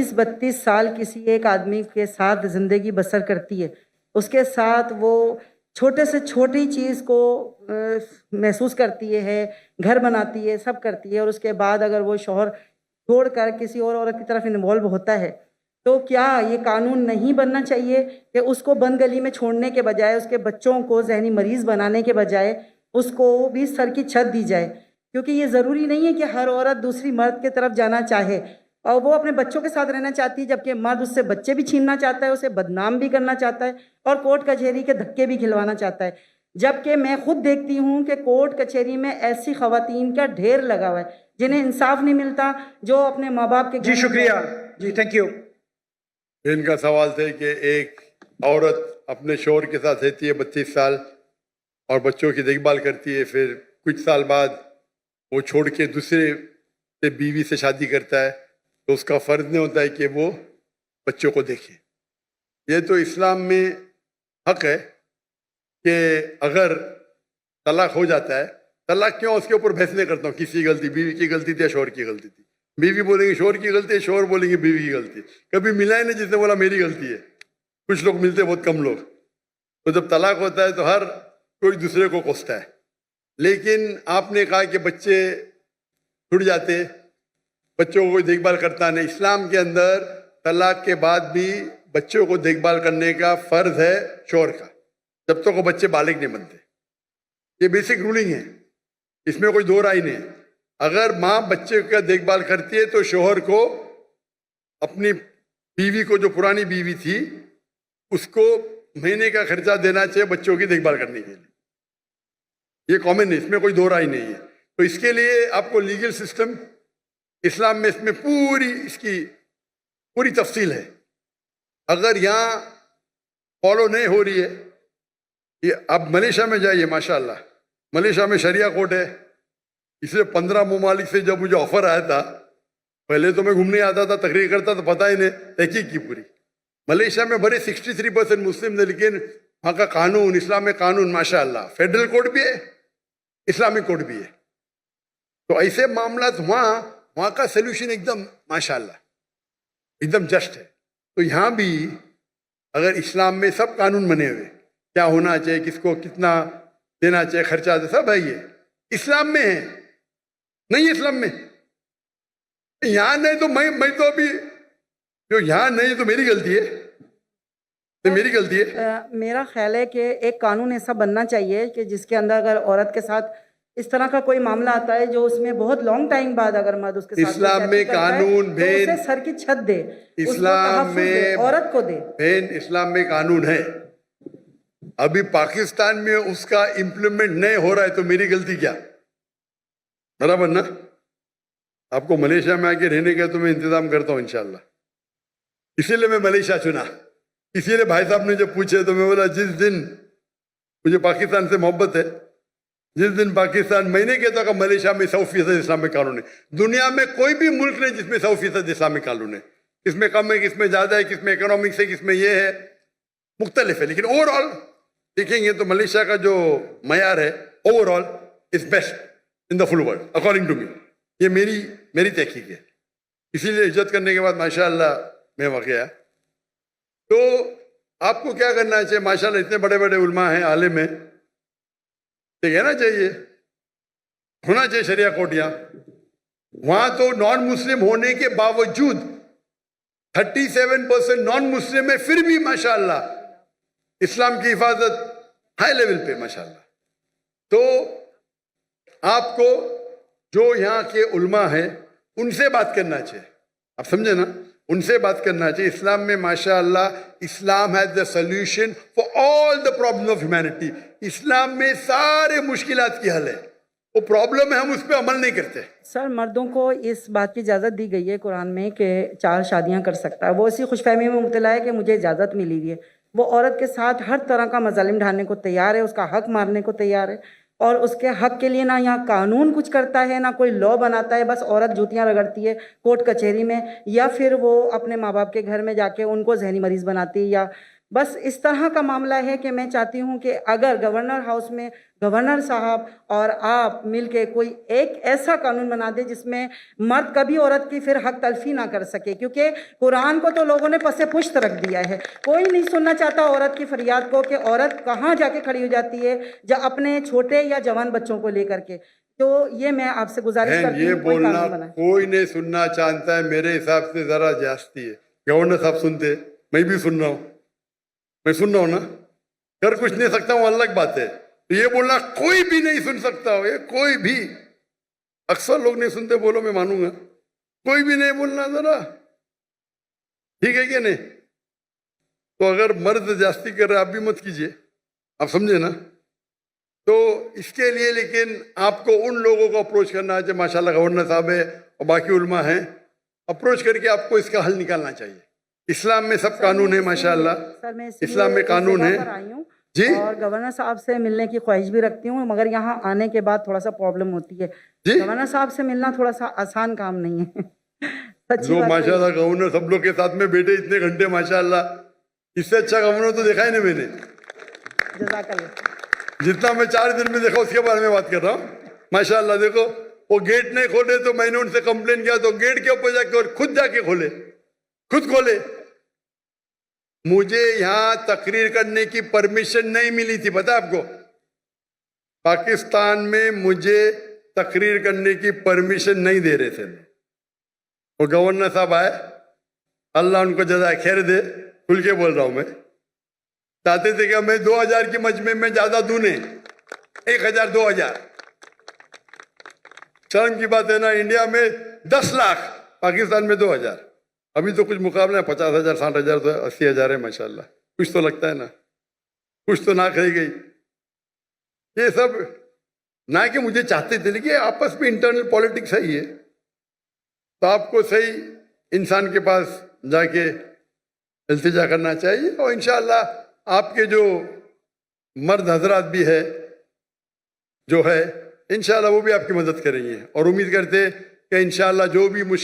30-32 سال کسی ایک آدمی کے ساتھ زندگی بسر کرتی ہے، اس کے ساتھ وہ چھوٹے سے چھوٹی چیز کو محسوس کرتی ہے، گھر بناتی ہے، سب کرتی ہے، اور اس کے بعد اگر وہ شوہر چھوڑ کر کسی اور عورت کی طرف انوالو ہوتا ہے تو کیا یہ قانون نہیں بننا چاہیے کہ اس کو بند گلی میں چھوڑنے کے بجائے، اس کے بچوں کو ذہنی مریض بنانے کے بجائے اس کو بھی سر کی چھت دی جائے؟ کیونکہ یہ ضروری نہیں ہے کہ ہر عورت دوسری مرد کی طرف جانا چاہے، اور وہ اپنے بچوں کے ساتھ رہنا چاہتی ہے، جبکہ مرد اس سے بچے بھی چھیننا چاہتا ہے، اسے بدنام بھی کرنا چاہتا ہے اور کورٹ کچہری کے دھکے بھی کھلوانا چاہتا ہے۔ جبکہ میں خود دیکھتی ہوں کہ کورٹ کچہری میں ایسی خواتین کا ڈھیر لگا ہوا ہے جنہیں انصاف نہیں ملتا، جو اپنے ماں باپ کے جی شکریہ جی، تھینک یو۔ ان کا سوال تھا کہ ایک عورت اپنے شوہر کے ساتھ رہتی ہے 32 سال اور بچوں کی دیکھ بھال کرتی ہے، پھر کچھ سال بعد وہ چھوڑ کے دوسرے سے بیوی سے شادی کرتا ہے، تو اس کا فرض نہیں ہوتا ہے کہ وہ بچوں کو دیکھے۔ یہ تو اسلام میں حق ہے کہ اگر طلاق ہو جاتا ہے، طلاق کیوں، اس کے اوپر بحث نہیں کرتا ہوں، کسی کی غلطی، بیوی کی غلطی تھی یا شوہر کی غلطی تھی۔ بیوی بولیں گے شوہر کی غلطی ہے، شوہر بولیں گے بیوی کی غلطی ہے۔ کبھی ملا ہی نہیں جس نے بولا میری غلطی ہے، کچھ لوگ ملتے، بہت کم لوگ۔ تو جب طلاق ہوتا ہے تو ہر کوئی دوسرے کو کوستا ہے۔ لیکن آپ نے کہا کہ بچے چھوٹ جاتے، بچوں کو کوئی دیکھ بھال کرتا نہیں۔ اسلام کے اندر طلاق کے بعد بھی بچوں کو دیکھ بھال کرنے کا فرض ہے شوہر کا، جب تک وہ بچے بالغ نہیں بنتے۔ یہ بیسک رولنگ ہے، اس میں کوئی دو رائے نہیں ہے۔ اگر ماں بچے کا دیکھ بھال کرتی ہے تو شوہر کو اپنی بیوی کو، جو پرانی بیوی تھی، اس کو مہینے کا خرچہ دینا چاہیے بچوں کی دیکھ بھال کرنے کے لیے۔ یہ کامن ہے، اس میں کوئی دو رائے نہیں ہے۔ تو اس کے لیے آپ کو لیگل سسٹم اسلام میں، اس میں اس کی پوری تفصیل ہے۔ اگر یہاں فالو نہیں ہو رہی ہے، یہ آپ ملیشیا میں جائیے، ماشاءاللہ ملیشیا میں شریعہ کورٹ ہے۔ اس لیے 15 ممالک سے جب مجھے آفر آیا تھا، پہلے تو میں گھومنے آتا تھا، تقریر کرتا تو پتہ ہی نہیں، تحقیق کی پوری۔ ملیشیا میں بڑے 63% مسلم تھے، لیکن وہاں کا قانون، اسلامی قانون ماشاءاللہ، فیڈرل کورٹ بھی ہے، اسلامک کورٹ بھی ہے۔ تو ایسے معاملات وہاں کا سلوشن ایک دم ماشاءاللہ ایک دم جسٹ ہے۔ تو یہاں بھی اگر اسلام میں سب قانون بنے ہوئے، کیا ہونا چاہیے، کس کو کتنا دینا چاہیے، خرچہ سب ہے، یہ اسلام میں ہے، نہیں اسلام میں یہاں نہیں تو میں تو ابھی جو یہاں نہیں تو میری غلطی ہے، تو میری غلطی ہے۔ میرا خیال ہے کہ ایک قانون ایسا بننا چاہیے کہ جس کے اندر اگر عورت کے ساتھ اس طرح کا کوئی معاملہ آتا ہے جو اس میں بہت لانگ ٹائم بعد اگر مرد اس کے ساتھ اسلام میں قانون تو اسے سر کی چھت دے، اسلام میں عورت کو دے۔ بہن، اسلام میں قانون ہے، ابھی پاکستان میں اس کا امپلیمنٹ نہیں ہو رہا ہے، تو میری غلطی کیا؟ برابر نا؟ آپ کو ملیشیا میں آ کے رہنے کا تو میں انتظام کرتا ہوں انشاءاللہ، اسی لیے میں ملیشیا چنا۔ اسی لیے بھائی صاحب نے جب پوچھے تو میں بولا جس دن مجھے پاکستان سے محبت ہے، جس دن پاکستان، میں نہیں کہتا کہ ملیشیا میں 100% اسلامک قانون ہے، دنیا میں کوئی بھی ملک نہیں جس میں 100% اسلامک قانون ہے، کس میں کم ہے، کس میں زیادہ ہے، کس میں اکنامکس ہے، کس میں یہ ہے، مختلف ہے، لیکن اوور آل دیکھیں گے تو ملیشیا کا جو معیار ہے overall is best in the full world according to me. یہ میری تحقیق ہے، اسی لیے عزت کرنے کے بعد ماشاءاللہ میں واقعہ۔ تو آپ کو کیا کرنا چاہیے؟ ماشاءاللہ اتنے بڑے بڑے علماء ہیں، عالم ہیں، تو کہنا چاہیے ہونا چاہیے شریعہ کورٹ یہاں۔ وہاں تو نان مسلم ہونے کے باوجود 37% نان مسلم ہے، پھر بھی ماشاءاللہ اسلام کی حفاظت ہائی لیول پہ ماشاءاللہ۔ تو آپ کو جو یہاں کے علماء ہیں ان سے بات کرنا چاہیے، آپ سمجھے نا، ان سے بات کرنا چاہیے۔ اسلام میں ماشاءاللہ Islam has the solution for all the problem of humanity. اسلام میں سارے مشکلات کی حل ہے، وہ پرابلم ہے ہم اس پہ عمل نہیں کرتے۔ سر، مردوں کو اس بات کی اجازت دی گئی ہے قرآن میں کہ 4 شادیاں کر سکتا ہے، وہ اسی خوش فہمی میں مبتلا ہے کہ مجھے اجازت ملی ہوئی ہے، وہ عورت کے ساتھ ہر طرح کا مظالم ڈھانے کو تیار ہے، اس کا حق مارنے کو تیار ہے، اور اس کے حق کے لیے نہ یہاں قانون کچھ کرتا ہے، نہ کوئی لا بناتا ہے، بس عورت جوتیاں رگڑتی ہے کورٹ کچہری میں، یا پھر وہ اپنے ماں باپ کے گھر میں جا کے ان کو ذہنی مریض بناتی ہے، یا بس اس طرح کا معاملہ ہے کہ میں چاہتی ہوں کہ اگر گورنر ہاؤس میں گورنر صاحب اور آپ مل کے کوئی ایک ایسا قانون بنا دے جس میں مرد کبھی عورت کی پھر حق تلفی نہ کر سکے، کیونکہ قرآن کو تو لوگوں نے پس پشت رکھ دیا ہے، کوئی نہیں سننا چاہتا عورت کی فریاد کو کہ عورت کہاں جا کے کھڑی ہو جاتی ہے اپنے چھوٹے یا جوان بچوں کو لے کر کے۔ تو یہ میں آپ سے گزارش کرتی یہ ہوں کوئی بولنا قانون بنائے۔ کوئی نہیں سننا چاہتا ہے، میرے حساب سے ذرا جاستی ہے۔ گورنر صاحب سنتے، میں بھی سن رہا ہوں، میں سن رہا ہوں نا، کر کچھ نہیں سکتا ہوں الگ بات ہے، یہ بولنا کوئی بھی نہیں سن سکتا ہو، یہ کوئی بھی، اکثر لوگ نہیں سنتے، بولو میں مانوں گا، کوئی بھی نہیں بولنا ذرا، ٹھیک ہے کہ نہیں؟ تو اگر مرد جاستی کر رہے آپ بھی مت کیجئے، آپ سمجھے نا؟ تو اس کے لیے لیکن آپ کو ان لوگوں کو اپروچ کرنا چاہیے، ماشاءاللہ گورنر صاحب ہے اور باقی علماء ہیں، اپروچ کر کے آپ کو اس کا حل نکالنا چاہیے۔ اسلام میں سب قانون ہے ماشاءاللہ، سر میں اسی اسلام میں لیے اس قانون جگہ ہے پر آئی ہوں جی اور گورنر صاحب سے ملنے کی خواہش بھی رکھتی ہوں، مگر یہاں آنے کے بعد تھوڑا سا پرابلم ہوتی ہے۔ جی گورنر صاحب سے ملنا تھوڑا سا آسان کام نہیں ہے، سچی جو بات ہے۔ ماشاءاللہ گورنر سب لوگ کے ساتھ میں بیٹھے اتنے گھنٹے، ماشاءاللہ اس سے اچھا گورنر تو دیکھا ہی نہیں میں نے، جزاک اللہ۔ جتنا میں 4 دن میں دیکھا اس کے بارے میں بات کر رہا ہوں۔ ماشاءاللہ دیکھو وہ گیٹ نہیں کھولے تو میں نے ان سے کمپلین کیا تو گیٹ کے اوپر جا کے اور خود جا کے کھولے، خود کھولے۔ مجھے یہاں تقریر کرنے کی پرمیشن نہیں ملی تھی، پتہ آپ کو؟ پاکستان میں مجھے تقریر کرنے کی پرمیشن نہیں دے رہے تھے۔ وہ گورنر صاحب آئے، اللہ ان کو جزائے خیر دے، کھل کے بول رہا ہوں میں، چاہتے تھے کہ میں 2000 کی مجمع میں زیادہ دوں نہیں، 1000 2000، شرم کی بات ہے نا، انڈیا میں 10 لاکھ، پاکستان میں 2000، ابھی تو کچھ مقابلہ ہے، 50,000 60,000 تو 80,000 ہے ماشاءاللہ، کچھ تو لگتا ہے نا، کچھ تو ناک رہ گئی۔ یہ سب نہ کہ مجھے چاہتے تھے، لیکن آپس میں انٹرنل پالیٹکس ہے یہ، تو آپ کو صحیح انسان کے پاس جا کے التجا کرنا چاہیے، اور انشاءاللہ آپ کے جو مرد حضرات بھی ہے جو ہے انشاءاللہ وہ بھی آپ کی مدد کریں گے، اور امید کرتے کہ انشاءاللہ جو بھی مشکل